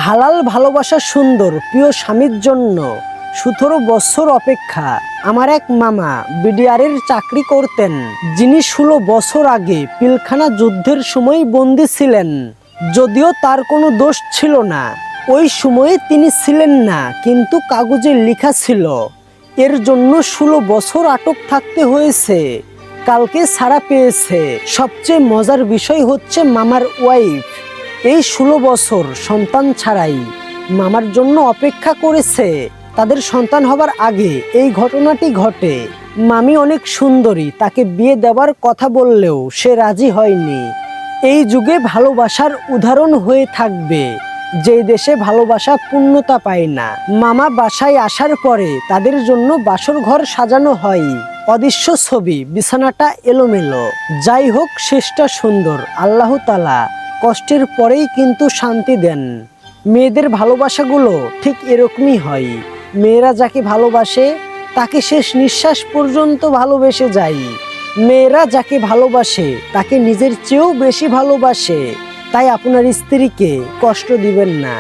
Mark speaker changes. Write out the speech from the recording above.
Speaker 1: হালাল ভালোবাসা সুন্দর প্রিয় স্বামীর জন্য 17 বছর অপেক্ষা। আমার এক মামা বিডিআরের চাকরি করতেন, যিনি 16 বছর আগে পিলখানা যুদ্ধের সময় বন্দী ছিলেন। যদিও তার কোনো দোষ ছিল না, ওই সময়ে তিনি ছিলেন না, কিন্তু কাগজে লেখা ছিল। এর জন্য 16 বছর আটক থাকতে হয়েছে। কালকে ছাড়া পেয়েছে। সবচেয়ে মজার বিষয় হচ্ছে মামার ওয়াইফ এই 16 বছর সন্তান ছাড়াই মামার জন্য অপেক্ষা করেছে। তাদের সন্তান হবার আগে এই ঘটনাটি ঘটে। মামি অনেক সুন্দরী, তাকে বিয়ে দেওয়ার কথা বললেও সে রাজি হয়নি। এই যুগে ভালোবাসার উদাহরণ হয়ে থাকবে যে দেশে ভালোবাসা পূর্ণতা পায় না। মামা বাসায় আসার পরে তাদের জন্য বাসর ঘর সাজানো হয়। অদৃশ্য ছবি, বিছানাটা এলোমেলো। যাই হোক, শেষটা সুন্দর। আল্লাহ তাআলা কষ্টের পরেই কিন্তু শান্তি দেন। মেয়েদের ভালোবাসাগুলো ঠিক এরকমই হয়। মেয়েরা যাকে ভালোবাসে তাকে শেষ নিঃশ্বাস পর্যন্ত ভালোবেসে যায়। মেয়েরা যাকে ভালোবাসে তাকে নিজের চেয়েও বেশি ভালোবাসে। তাই আপনার স্ত্রীকে কষ্ট দিবেন না।